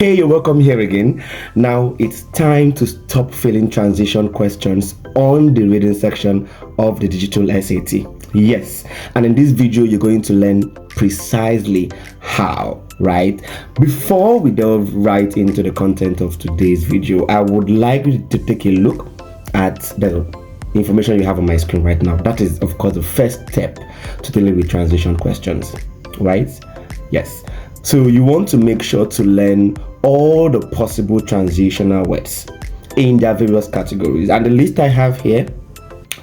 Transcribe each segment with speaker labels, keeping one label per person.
Speaker 1: Hey, you're welcome here again. Now it's time to stop filling transition questions on the reading section of the digital SAT. Yes, and in this video, you're going to learn precisely how, right? Before we delve right into the content of today's video, I would like you to take a look at the information you have on my screen right now. That is, of course, the first step to dealing with transition questions, right? Yes. So you want to make sure to learn all the possible transitional words in their various categories. And the list I have here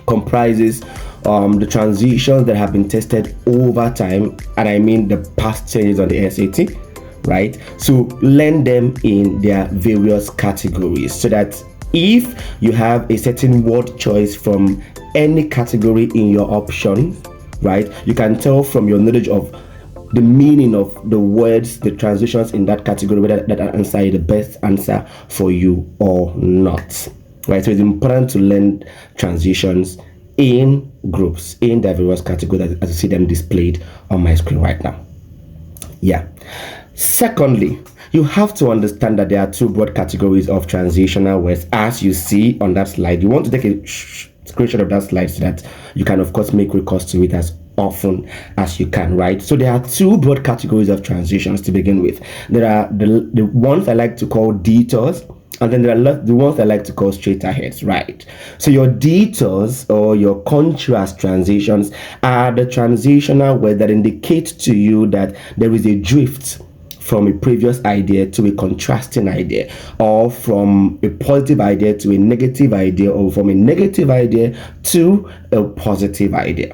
Speaker 1: comprises the transitions that have been tested over time, and I mean the past changes on the SAT, right? So learn them in their various categories so that if you have a certain word choice from any category in your option, right, you can tell from your knowledge of the meaning of the words, the transitions in that category, whether that answer is the best answer for you or not, right? So it's important to learn transitions in groups, in diverse categories, as you see them displayed on my screen right now. Yeah. Secondly, you have to understand that there are two broad categories of transitional words, as you see on that slide. You want to take a screenshot of that slide so that you can, of course, make recourse to it as often as you can, right? So there are two broad categories of transitions to begin with. There are the ones I like to call detours, and then there are the ones I like to call straight aheads, right? So your detours or your contrast transitions are the transitional words that indicate to you that there is a drift from a previous idea to a contrasting idea, or from a positive idea to a negative idea, or from a negative idea to a positive idea.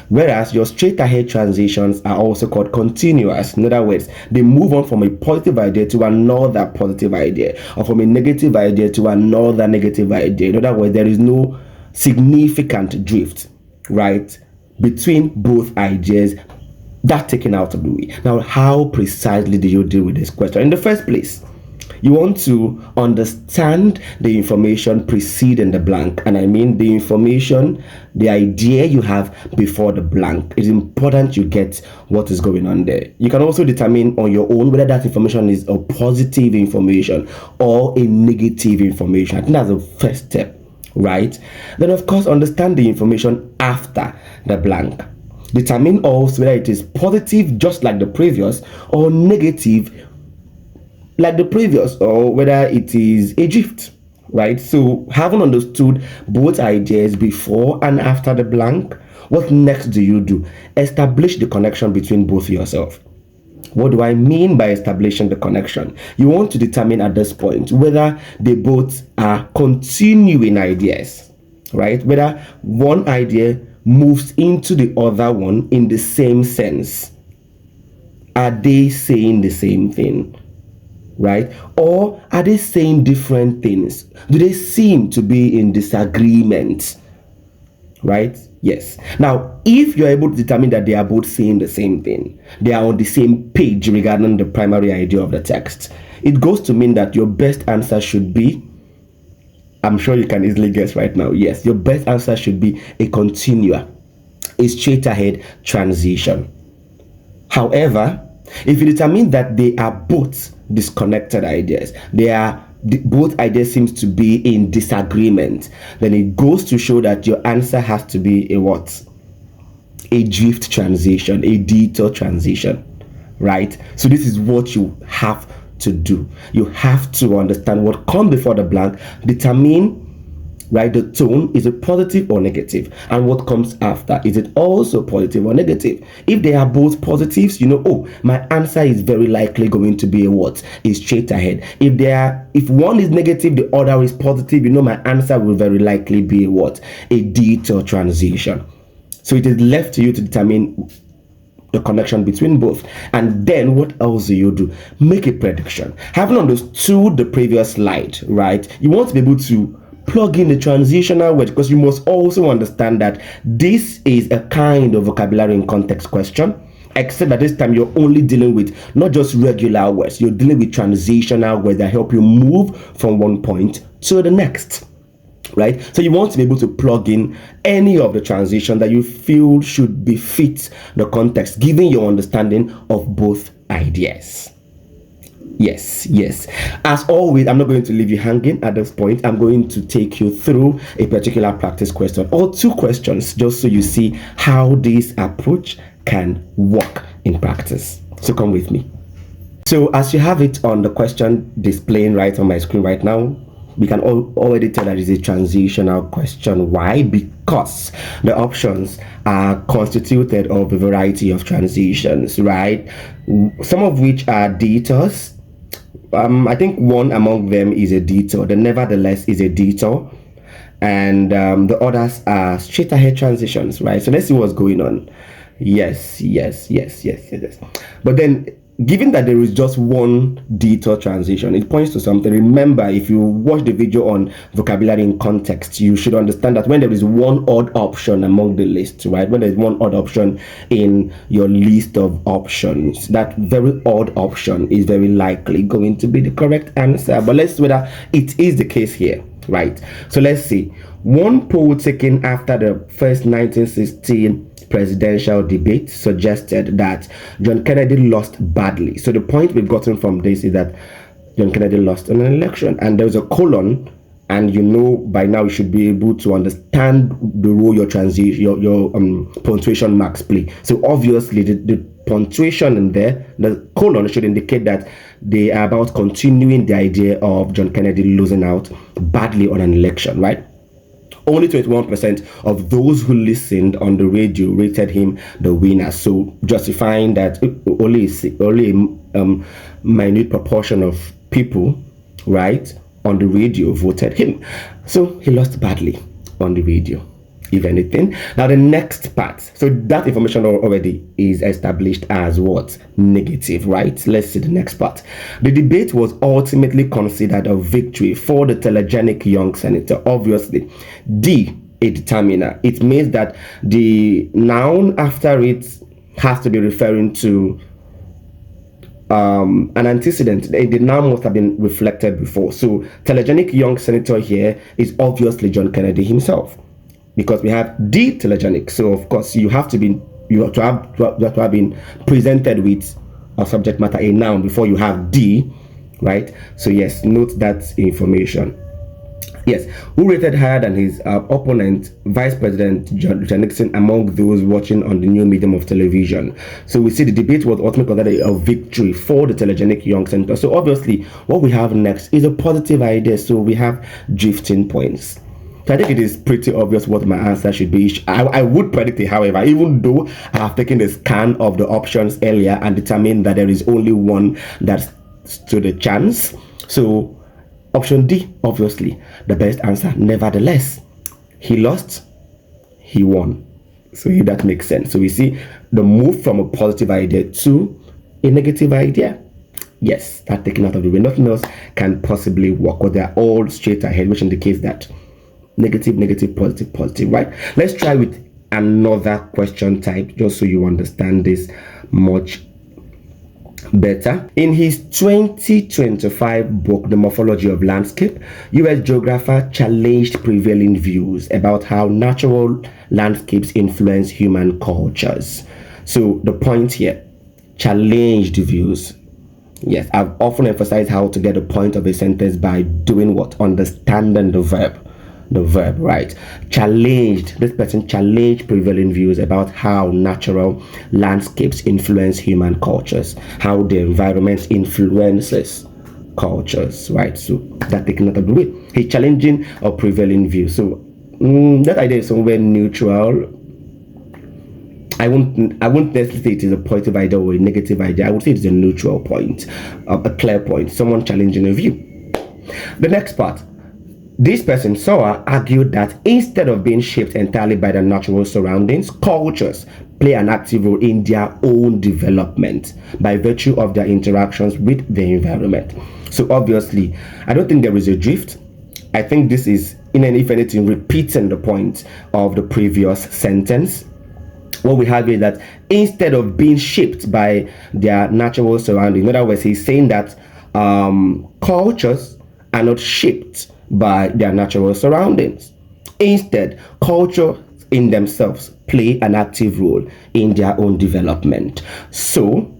Speaker 1: Whereas your straight ahead transitions are also called continuous. In other words, they move on from a positive idea to another positive idea, or from a negative idea to another negative idea. In other words, there is no significant drift, right, between both ideas. That taken out of the way. Now, how precisely do you deal with this question? In the first place, you want to understand the information preceding the blank, and I mean the information, the idea you have before the blank. It's important you get what is going on there. You can also determine on your own whether that information is a positive information or a negative information. I think that's the first step, right? Then, of course, understand the information after the blank. Determine also whether it is positive, just like the previous, or negative, like the previous, or whether it is a drift, right? So having understood both ideas before and after the blank, what next do you do? Establish the connection between both yourself. What do I mean by establishing the connection? You want to determine at this point whether they both are continuing ideas, right? Whether one idea moves into the other one in the same sense. Are they saying the same thing, right? Or are they saying different things? Do they seem to be in disagreement, right? Yes. Now, if you're able to determine that they are both saying the same thing, they are on the same page regarding the primary idea of the text, it goes to mean that your best answer should be, I'm sure you can easily guess right now, yes, your best answer should be a continua, a straight ahead transition. However, if you determine that they are both disconnected ideas, both ideas seems to be in disagreement, then it goes to show that your answer has to be a what? A drift transition, a detour transition, right? So this is what you have to do. You have to understand what comes before the blank, determine, right, the tone, is it positive or negative, and what comes after, is it also positive or negative? If they are both positives, you know, oh, my answer is very likely going to be a what? A straight ahead. If one is negative, the other is positive, you know, my answer will very likely be a what? A detour transition. So it is left to you to determine the connection between both. And then what else do you do? Make a prediction. Having understood the previous slide, right, you want to be able to plug in the transitional word, because you must also understand that this is a kind of vocabulary in context question, except that this time you're only dealing with not just regular words, you're dealing with transitional words that help you move from one point to the next, right? So you want to be able to plug in any of the transition that you feel should befit the context, given your understanding of both ideas. Yes, yes. As always, I'm not going to leave you hanging at this point. I'm going to take you through a particular practice question or two questions just so you see how this approach can work in practice. So come with me. So as you have it on the question displaying right on my screen right now, we can already tell that it's a transitional question. Why? Because the options are constituted of a variety of transitions, right? Some of which are detours. I think one among them is a detour. The nevertheless is a detour. And the others are straight ahead transitions, right? So let's see what's going on. Yes. But then, given that there is just one detour transition, it points to something. Remember, if you watch the video on vocabulary in context, you should understand that when there is one odd option among the list, right? When there's one odd option in your list of options, that very odd option is very likely going to be the correct answer. But let's see whether it is the case here, right? So let's see. One poll taken after the first 1916 presidential debate suggested that John Kennedy lost badly. So the point we've gotten from this is that John Kennedy lost an election, and there's a colon, and you know by now you should be able to understand the role your punctuation marks play. So obviously the punctuation in there, the colon, should indicate that they are about continuing the idea of John Kennedy losing out badly on an election, right? Only 21% of those who listened on the radio rated him the winner, so justifying that only a minute proportion of people, right, on the radio voted him. So he lost badly on the radio, if anything. Now the next part, so that information already is established as what? Negative, right? Let's see the next part. The debate was ultimately considered a victory for the telegenic young senator. Obviously, D, a determiner. It means that the noun after it has to be referring to an antecedent. The noun must have been reflected before. So telegenic young senator here is obviously John Kennedy himself, because we have the telegenic. So of course you have to have been presented with a subject matter, a noun, before you have the, right? So yes, note that information. Yes, who rated higher than his opponent, Vice President John Nixon, among those watching on the new medium of television? So we see the debate was ultimately considered a victory for the telegenic young senator. So obviously what we have next is a positive idea. So we have drifting points. So I think it is pretty obvious what my answer should be. I would predict it, however, even though I have taken a scan of the options earlier and determined that there is only one that stood a chance. So option D, obviously, the best answer. Nevertheless, he lost, he won. So if that makes sense. So we see the move from a positive idea to a negative idea. Yes, that taken out of the way. Nothing else can possibly work, or they're all straight ahead, which indicates that negative, negative, positive, positive, right? Let's try with another question type just so you understand this much better. In his 2025 book, The Morphology of Landscape, US geographer challenged prevailing views about how natural landscapes influence human cultures. So the point here, challenged views. Yes, I've often emphasized how to get the point of a sentence by doing what? Understanding the verb. The verb, right? Challenged. This person challenged prevailing views about how natural landscapes influence human cultures, how the environment influences cultures, right? So that taken out of the way. He's challenging a prevailing view. So that idea is somewhere neutral. I won't necessarily say it is a positive idea or a negative idea. I would say it's a neutral point, a clear point. Someone challenging a view. The next part. This person, Sora, argued that instead of being shaped entirely by their natural surroundings, cultures play an active role in their own development by virtue of their interactions with the environment. So obviously, I don't think there is a drift. I think this is, if anything, repeating the point of the previous sentence. What we have is that instead of being shaped by their natural surroundings, in other words, he's saying that cultures are not shaped by their natural surroundings. Instead, culture in themselves play an active role in their own development. So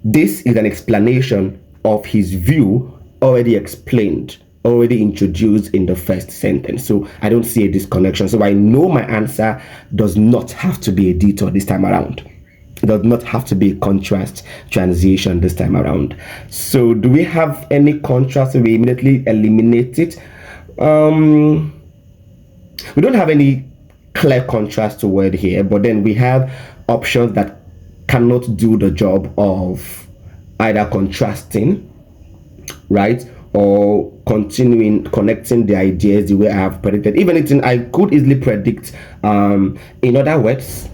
Speaker 1: this is an explanation of his view already explained, already introduced in the first sentence. So I don't see a disconnection. So I know my answer does not have to be a detour this time around. It does not have to be a contrast transition this time around. So do we have any contrast? We immediately eliminate it. We don't have any clear contrast word here, but then we have options that cannot do the job of either contrasting, right, or connecting the ideas the way I have predicted. Even it's I could easily predict in other words,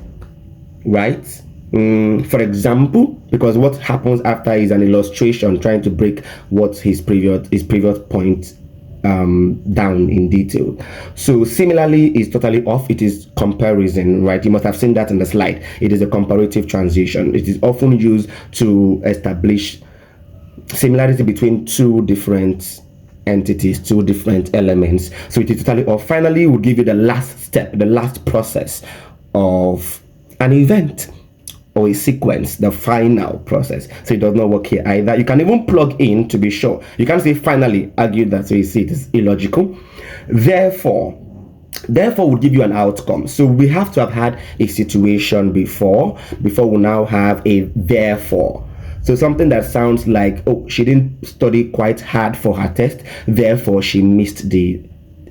Speaker 1: right? For example, because what happens after is an illustration trying to break what his previous point down in detail. So similarly is totally off. It is comparison, right? You must have seen that in the slide. It is a comparative transition. It is often used to establish similarity between two different entities, two different elements. So it is totally off. Finally, we'll give you the last step, the last process of an event or a sequence, the final process. So it does not work here either. You can even plug in to be sure. You can't say finally, argue that, so you see it is illogical. Therefore would give you an outcome. So we have to have had a situation before we now have a therefore. So something that sounds like, oh, she didn't study quite hard for her test, therefore she missed the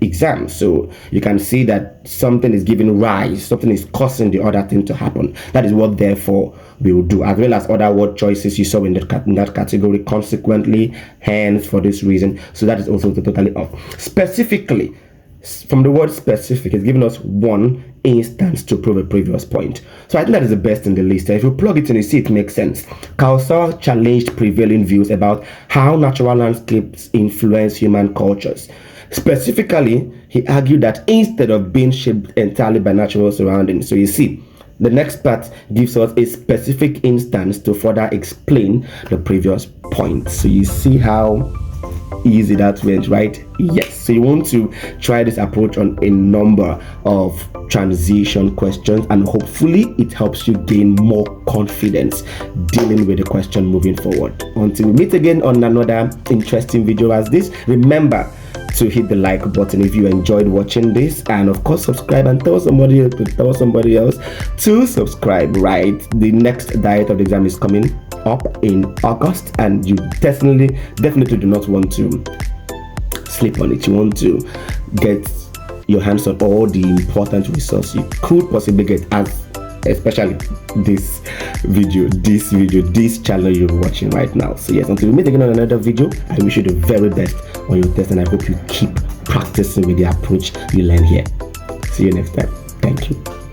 Speaker 1: exam. So you can see that something is giving rise, something is causing the other thing to happen. That is what therefore will do, as well as other word choices you saw in that category. Consequently, hence, for this reason. So that is also totally off. Specifically, from the word specific, it's giving us one instance to prove a previous point. So I think that is the best in the list. And if you plug it in, you see it makes sense. Carlsar challenged prevailing views about how natural landscapes influence human cultures. Specifically, he argued that instead of being shaped entirely by natural surroundings. So you see, the next part gives us a specific instance to further explain the previous point. So you see how easy that went, right? Yes. So you want to try this approach on a number of transition questions, and hopefully it helps you gain more confidence dealing with the question moving forward. Until we meet again on another interesting video as this, remember to hit the like button if you enjoyed watching this, and of course subscribe and tell somebody else to subscribe, right? The next diet of the exam is coming up in August, and you definitely do not want to sleep on it. You want to get your hands on all the important resources you could possibly get, as especially this channel you're watching right now. So yes, until we meet again on another video, I wish you the very best on your test, and I hope you keep practicing with the approach you learn here. See you next time. Thank you.